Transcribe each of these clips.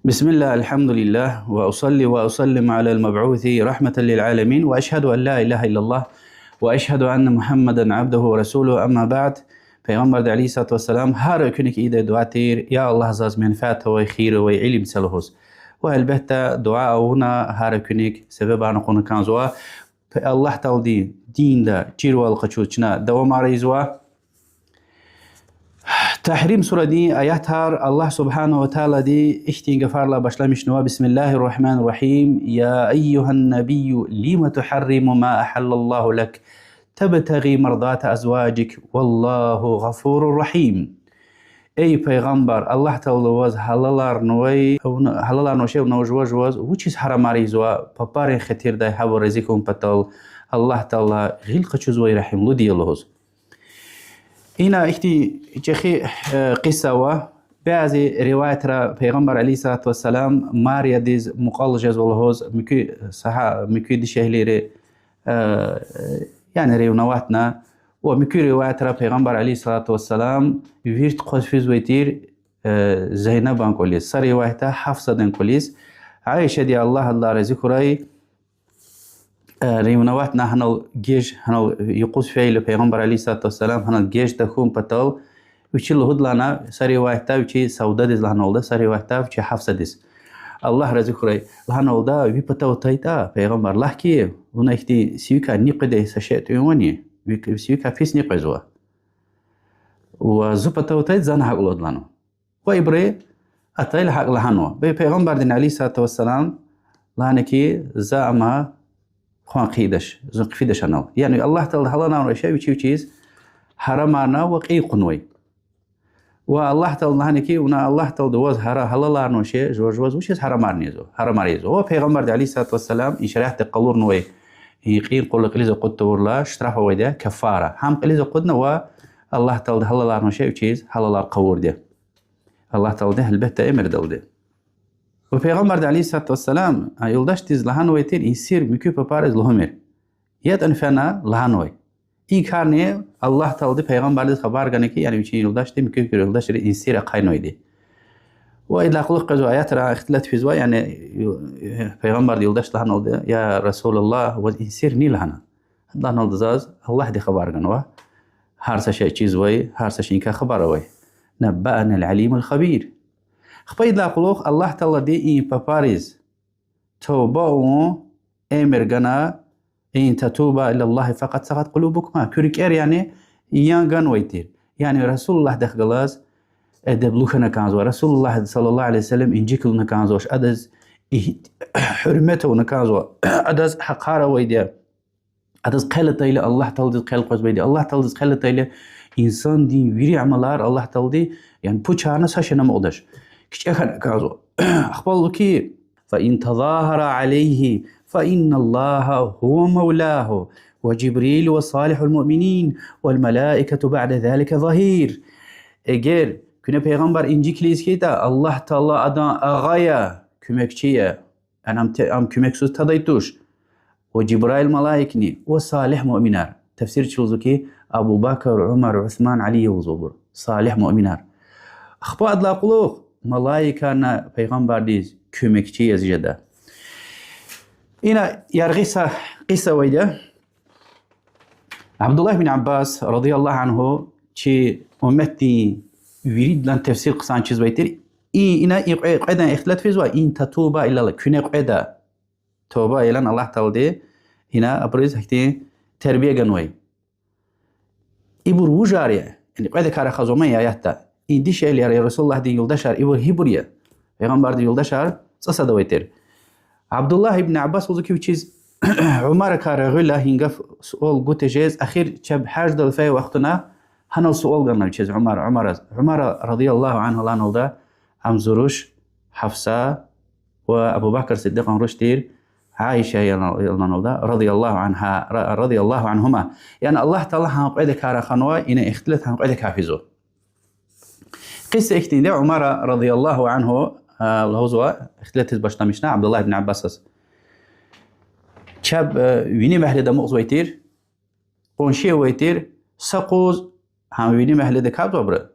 بسم الله الحمد لله وأصلي وأسلم على المبعوث رحمة للعالمين وأشهد أن لا إله إلا الله وأشهد أن محمدا عبده ورسوله أما بعد. پیغمبر علیه الصلاة والسلام هر کنی ایده دعا تیر یا الله زاز منفعت و خیر و علم سلهوس و البته دعا اونا هر کنی سبب آن قن کانزوا الله تعالی دین دا جیرو القچوچنا دوام عریزوا تحريم سورة دي آياتها الله سبحانه وتعالى دي غفار الله بشلمش نوا. بسم الله الرحمن الرحيم. يا أيها النبي لم تحرم ما أحل الله لك تبتغي مرضات أزواجك والله غفور رحيم. أي پیغمبر الله تعالى وز حلالار نوي حلالار نوشي ونوجوج وز وچيز حرام عريزوا ببارين خطير داي حو رزيكم بطل الله تعالى غيل قچوزوي رحم لو دي اللهوز. هنا اختي جخي قصة و بعضی روایت را پیغمبر علیه الصلاة والسلام ماریا دیز مقال جز والهوز مكي صحا مكي دي شهليري يعني ريونواتنا ومكي روایت را پیغمبر علیه الصلاة والسلام ویرت قصفز ويتير زينب عن كوليس سر روایتها حفصة عن كوليس عائشة دي الله رزقه ريونواتنا هنال جيش هنال يقص فيه لبيغمبر عليه الصلاة والسلام هنال جيش تكون بتال وشي الهود لنا سري واحدة وشي سوداء ديز لهنال ده سري واحدة وشي حفصة ديز الله رزق رأي لهنال ده وي بتال تايتا بيغمبر الله كي هنا اختي سيوكا نقده سشيت يواني سيوكا فيس نقزوا وزو بتال تايت زان حق لود لنا وإبري أتايل حق لهنو بيغمبر دين عليه الصلاة والسلام لانكي زعما خوان قيدش زق فيدش أنا يعني الله تعالى حلنا ورشة وشيء حرمنا وقي قنوي والله تعالى هنيكي ونا الله تعالى دواز حلال نوشة جوز وشيء حرماريزو هو پیغمبر عليه الصلاة والسلام إن شرحت قلور نوي يقين قل قليز قد تورلا اشتراف ويدا كفارة هم قليز قدنا والله تعالى حلال نوشة وشيء حلال قور ده الله تعالى هلبته أمر ده وپیغمبر علیه الصلاة والسلام یلداش تیز لحنوی تیر این سیر میکوی پپارز لهمر یاد انفنا لحنوی این کارنیه الله تعالی پیغمبر دیز خبر کنه که یعنی چی یلداش تی میکوی که یلداش این سیر قاینوی دی و ایدلا خلق قزو آیات را اختلاط فیزوا یعنی پیغمبر یلداش لحنو دی یا رسول الله و این سیر نی لحنه الله نلدزاز الله دی خبر کنه هر سش چیز وی هر سش این که خبر وی نبأنا العليم الخبير. خبيد لا قلوخ الله تعالى دي إن بباريز توبة أمر جنا إن تتوبة إلى الله فقط سقط قلوبكما كوريكير يعني يانغان ويتير يعني رسول الله دخلاص دبلوخنا كانزو رسول الله صلى الله عليه وسلم إنجيكلنا كانزوش أدز حرمته نكانزو أدز حقارة ويديا أدز قلة إلى الله تعالى قل قوس بيدي الله تعالى قلة إلى إنسان دي ويري عملار الله تعالى يعني بوشارنا ساشنا مقدش كازو أخبر كي فإن تظاهر عليه فإن الله هو مولاه وجبريل وصالح المؤمنين والملائكة بعد ذلك ظهير. إجر كنا پیغمبر إنجي كليس كيتا الله تعالى أدان أغايا كمكشية أنا أم كمكسوس تضيتوش وجبرائيل ملائكني وصالح مؤمنار تفسير شلزكي أبو بكر عمر عثمان علي وزبر صالح مؤمنار أخبار أدلا قلوخ ملائكة پیغمبر ديز كمكشي يزجدا. هنا يرغيسا قصة ويدا عبد الله بن عباس رضي الله عنه شي أمتي يريد لن تفسير قصان چيز ويتر هنا قيدا اختلاف في زوا إن تتوبة إلى الله كنا قيدا توبة إلى الله تعالى هنا أبرز حكتين تربية جنوي إبر وجارية يعني قيدا كاره خزومية يحتا این دیش الیاره رسول الله دی یلدشار ایور هیبریه پیغمبر دی یلدشار صد ویتر عبد الله ابن عباس وزو کی چیز عمر کار غلا هنگف سوال گوت جز اخیر چب حاج دل فی وقتنا هنال سوال گرنا چیز عمر رضی الله عنه لانه ام زروش حفصه و ابو بكر صديق رشدير عائشه يلانه رضي الله عنها رضي الله عنهما يعني الله تعالى هم قيد كار خنوا ان اختلت هم قيد كافزو قصة اكتين عمر رضي الله عنه الهوزوا اختلت باشتمشنا عبد الله بن عباس شاب ويني مهل دا مغز ويتير قنشي ويتير سقوز هم ويني مهل دا كاب وبر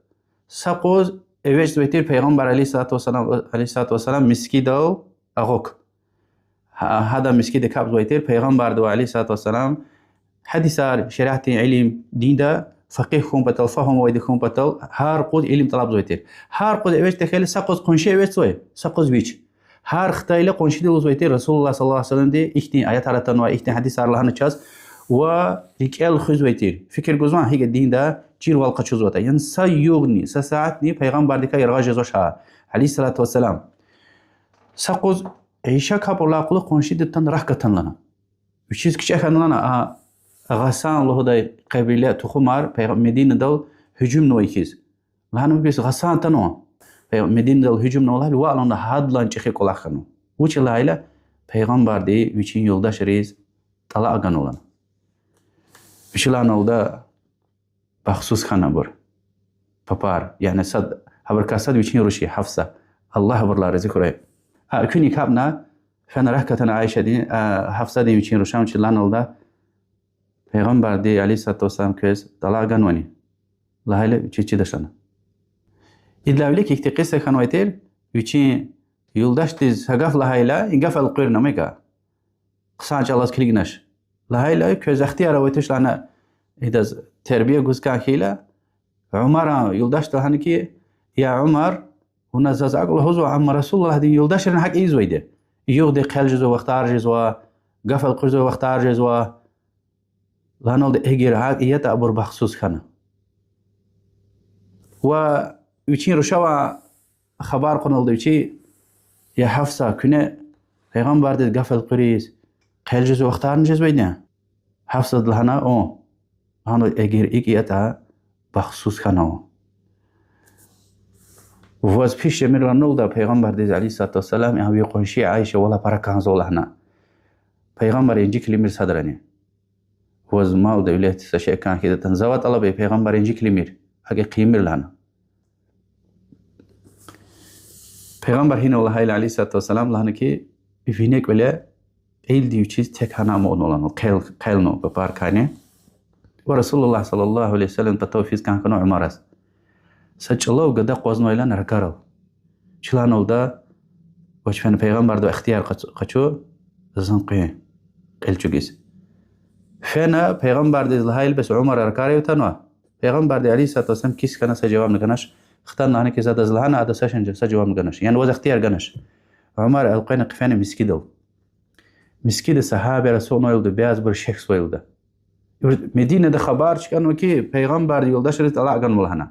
سقوز eveç zvetir Peygamber aleyhissalatu vesselam miskido agok. هذا مسكيد كاب زويتر Peygamber دو aleyhissalatu vesselam حديثار شريعتي علم دين دا فقيه خون بتل فهم ويد خون بتل هار قود علم طلب زويتر هار قود ايش تخيل سقط قنشي ايش سوي سقط بيش هار ختايله قنشي دو زويتر رسول الله صلى الله عليه وسلم دي اختي آيات على تنوع اختي حديث على لهنا تشاز وريكال خزويتر فكر جزوان هيك الدين دا جير والقة شزوتا ين سيغني ساعتني Peygamber ديكا يرغاج زوشها عليه الصلاة والسلام سقط عيشا كابولا قلو قنشي دتن رحكتن لنا وشيز كشاكن لنا غسان الله داي قبيلة تخمار مدينة دل هجوم نويكيز لانو بيس غسان تنو مدينة دل هجوم نولا لوالون هادلان چخي قلاخنو وچ لايلا Peygamber دي وچين yoldaş reis talaqan olan وشلان olda بخصوص خانه بر papar yani sad haber kasad وچين روشي حفصة الله برلا ذكره كوني كابنا فانا رحكتنا عائشة دي حفصة دي وچين روشان وچلان olda Peygamber de aleyhissalatu vesselam köz talaqan wani lahayla çiçi daşana idlavlik iktiqis khanwayter üçi yoldaş diz hagaf lahayla ingaf alqirna mega qısanç Allah kilignaş lahayla köz ihtiyara waytish lana idaz terbiye guzkan khila Umar yoldaş da hanki ya Umar huna zaz aql huzu amma Rasulullah di yoldaşın hak izwayde yugdi qaljiz wa waqtarjiz wa gaf alqirz wa waqtarjiz wa لانول اگر هاك يتا ابر بخصوص خانه و وچين رشوا خبر قنول دوچي يا حفصه كنه پیغمبر دد غفل قريز قلجز وقتان جز وينا حفصه لهنا او هانو اگر يتا بخصوص خانه وواز پیش میرانول دا پیغمبر دد عليه الصلاه والسلام يا قنشي عائشه ولا بركان زولهنا پیغمبر انجي كلمه صدرني وز مال دولت سشيء كان كده تنزوى طلبه Peygamber inci kilimir hage qimir lana Peygamber hina Allah aleyhissalatu vesselam lana ki ifinek böyle el diuçiz tek hanam olan qelno bapar kane ve Rasulullah sallallahu aleyhi ve sellem tatawfiz kan kano umaras saçlaw gada qoznoylan rakaral chilan olda وشفن Peygamber do ikhtiyar qaço zanqi qelçugis فانا Peygamber de lahayl bes Umar arkari utanwa Peygamber de aleyhissalatu vesselam kis kana sa jawab naganash اخترنا هناك زاد زلهنا هذا ساشن sa jawab naganash yani وز اختيار ganash Umar alqana qifana miskidal miskid sahabe rasul yolda beyaz bir şeks yolda Medine'de haber çıkan ki Peygamber yoldaş rit alaqan mulhana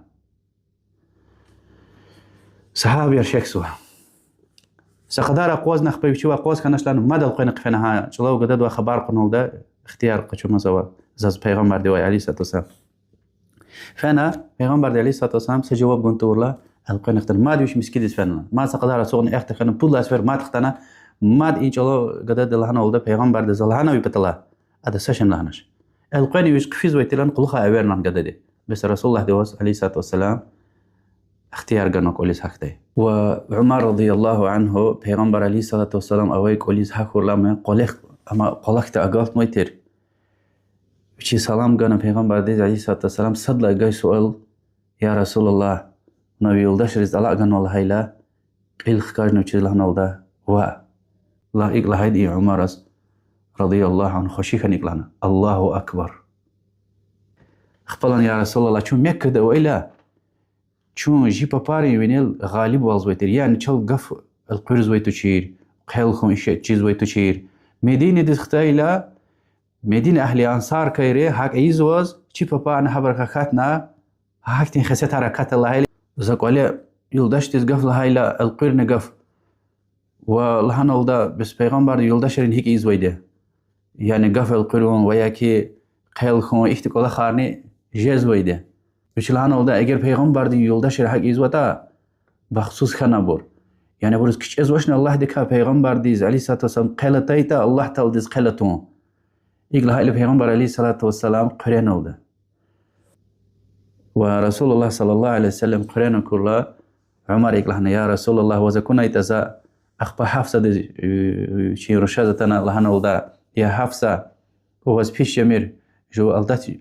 sahabe şeks wa سقدار قوز نخبي شو قوز كانش لانه ما دل قينق فينها شلو قدد وخبر قنولده اختيار قشو مزوا زاز Peygamber دواي عليه الصلاة والسلام فانا Peygamber عليه الصلاة والسلام سجواب قنت والله القينق ما ديوش مسكيدس فانا ما سقدار سوغن اخت خن بول اسفر ما تختنا ما ان شاء الله قدد لهنا ولده Peygamber de زلهنا ويبتلا هذا سشن لهناش القيني ويش قفيز ويتلان قلوخا اويرنا قدد بس رسول الله دواس عليه الصلاة والسلام اختيار قنو كوليس حقتي وعمر رضي الله عنه Peygamber عليه الصلاة والسلام اوي كوليس حقور لما قلق اما قلقت اقالت مويتر وشي سلام قنا Peygamber عليه الصلاة والسلام صدلا قاي سؤال يا رسول الله نبي يولداش رزق الله قنا والله هيلا قيل خكاج نوشي لهنا ولده و لا اقلا هيدي عمر رضي الله عنه خشيخا اقلانا الله اكبر اخبرنا يا رسول الله شو مكة وإلا چون جی پپاری وینل غالب والزویتر یعنی چل قف القرز ويتو شير قهل خون چیز ويتو شير مدينة دختایلا مدينة أهل أنصار كيري هاك أيزواز چی پپا أنا حبر خاتنا هاك تين خسيت حركات الله هاي زقولي يلدش تز قف لهايلا القرن قف ولهنا ولدا بس Peygamber يلدشرين هيك إيزويده يعني قف القرن وياكي قهل خون احتقال خارني جزويده بشلان olda eğer Peygamber din yoldaş hak izvata baxsus khana bor yani buruz kiç ezvaşna Allah deka Peygamber diz aleyhissalatu vesselam qalatayta Allah tal diz qalatun igla ile Peygamber aleyhissalatu vesselam Qur'an oldu ve Rasulullah sallallahu aleyhi ve sellem Qur'an kurla Umar igla ya Rasulullah ve zakuna itaza akhba hafsa diz şey ruşazatana Allah olda ya hafsa o was piş yemir jo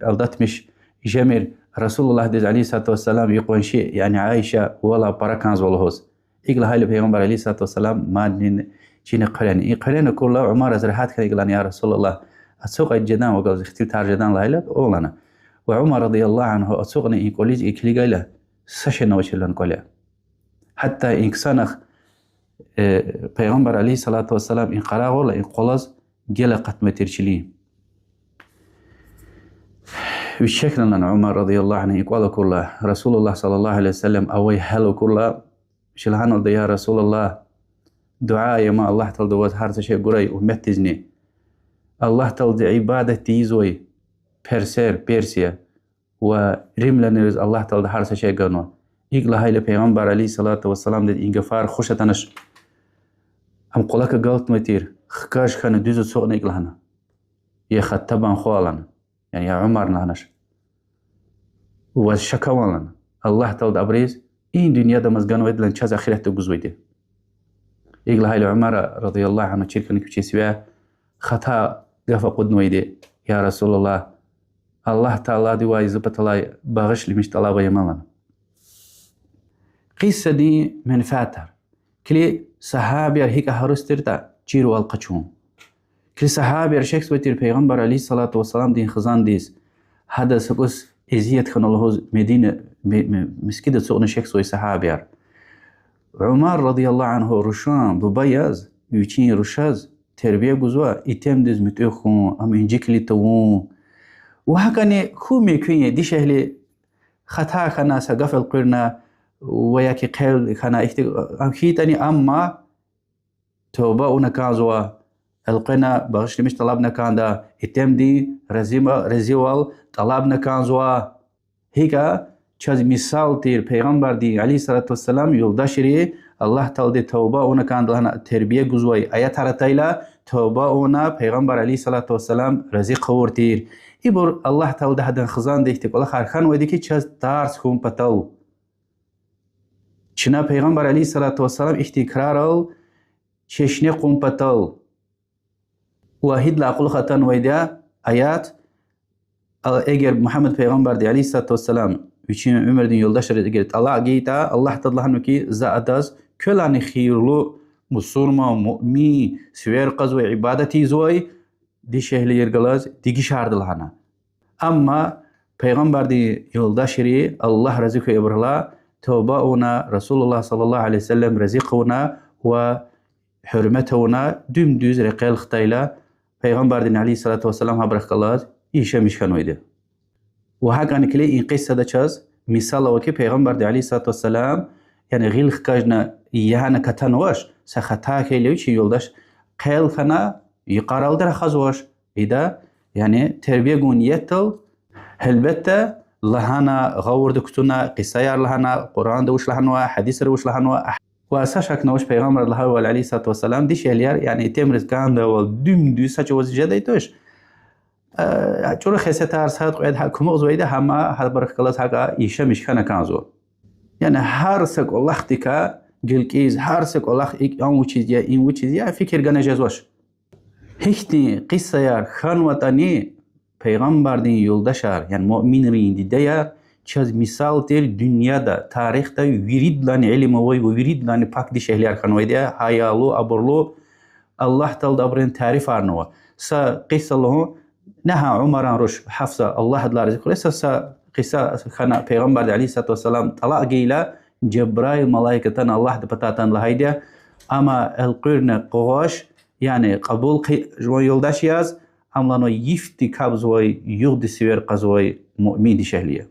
aldatmış جميل رسول الله ديز عليه الصلاة والسلام يقول شيء يعني عائشة ولا بركانز ولا هوس إقلا هاي البيغمبر عليه الصلاة والسلام ما دين شيء قريني قرينا كله عمر زرحات كان يقول يا رسول الله أسوق الجدان وقال اختي تار جدان لايلة أولنا وعمر رضي الله عنه أسوقني يقوليز إكلي قايله سشنا وشلون قاله حتى إنسانخ پیغمبر علیه الصلاة والسلام این قرار ولا این قلاز جل قتمة ترشلي بالشكل أن عمر رضي الله عنه يقول كله رسول الله صلى الله عليه وسلم أوي هلو كله شلهان يا رسول الله دعاء ما الله تلد وزهرت شيء قري ومتزني الله تلد عبادة تيزوي بيرسيا ورملا نرز الله تلد هرت شيء قنوا إقلا هاي لبيغمبر عليه الصلاة والسلام دي إنقفار خوشتنش أم قولك قلت متير خكاش كان دوزو سوق نيقل هنا يختبان خوالنا يعني يا عمر نهنش وشكوالنا الله تلد أبريز إن دنيا دا مزقان ويد لن چاز أخيرات تقوز ويده إقل هاي عمر رضي الله عنه شركة نكوشي سواه خطا قفا قد نويده يا رسول الله الله تعالى دي واي زبط الله باغش لمش طلابة يمالنا قصة دي من فاتر كلي صحابي هيك هرسترتا جيرو القچون كلي صحابي شخص وتر پیغمبر عليه الصلاة والسلام دين خزان ديس هذا سقوس ازيت خن الله مدينة مسكدة سوقنا شخص وي صحابي عمر رضي الله عنه رشان ببياز يوچين رشاز تربية گزوا اتم دز متخون ام انجيكلي تو وهكذا كومي كوين دي شهلي خطا خنا سقف القرنا وياكي قيل خنا اخيتني اما توبه ونكازوا القنا بغش مش طلبنا كان دا اتم دي رزيوال طلبنا كانزوا هيك چاز مثال تير پیغمبر دي عليه الصلاة والسلام يولداشري الله تعالى توبه ونكان لنا تربيه گزوي ايات هرتايلا توبه ونا پیغمبر عليه الصلاة والسلام رزي قور تير يبر الله تعالى هدن خزان دي تقول خارخان ودي كي چاز تارس كون پتاو چنا پیغمبر علیه الصلاة والسلام احتکرار چشنه قنبتال واحد لاقل خطان ویده آیات اگر محمد پیغمبر دی علیه الصلاة والسلام وچین عمر دین یلداش رد الله گیتا الله تطلع هنو کی زاداز کلانی خیرلو مسلمان مؤمن سویر قزو عبادتی زوی دی شهلی یرگلاز دیگی شاردل هنه اما پیغمبر دی یلداش ری الله رزق ابرلا توباؤنا رسول الله صلى الله عليه وسلم رزقنا وحرمتنا دم دوز رقيل ختايلا پیغمبر دين عليه الصلاة والسلام هبرخ الله إيشا مشكن ويده وهاك أنا كلي إن قصة دا چاز مثال وكي پیغمبر دين عليه الصلاة والسلام يعني غيل خكاجنا يهانا كتنواش سخطاكي ليوشي يولداش قيل خنا يقارال در خزواش إذا يعني تربية قونيتل هلبتا لهانا غور دكتونا قصيار لهانا قرآن دوش لهانوا حديث روش لهانوا واساشك نوش پیغمبر الله عليه الصلاة والسلام ديش يعني تمرز كان دا والدوم دو ساچ وز جديتوش چور خيسة ارسات قيد حكم وزويده هما هذا برك خلاص حقا يشا مشكانا كانزو يعني هارسك الله اختكا جلكيز هارسك الله ان وچيز يا ان وچيز يا فكر غنا جزوش هيكتي قصيار خان وطني پیغمبر دین یولداشار yani müminlerin dideyar çaz misal tel dünyada tarihte viridlan ilmi ve viridlan pak di şehirler kanvayda hayalu aburlu Allah tal abrin tarif arnova sa qissalahu naha umaran rush hafsa Allah adlar rizq sa qissa khana پیغمبر علیه الصلاه والسلام طلع گیلا جبرائيل ملائكتان الله دپتاتان lahayda ama القرن قواش yani قبول yoldaş yaz أملانو يفتي كابزوي يغدي سوير قزوي مؤمن دي شهلية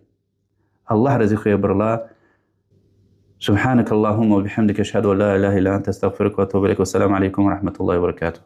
الله رزقه يبر الله سبحانك اللهم وبحمدك أشهد أن لا إله إلا أنت أستغفرك وأتوب إليك والسلام عليكم ورحمة الله وبركاته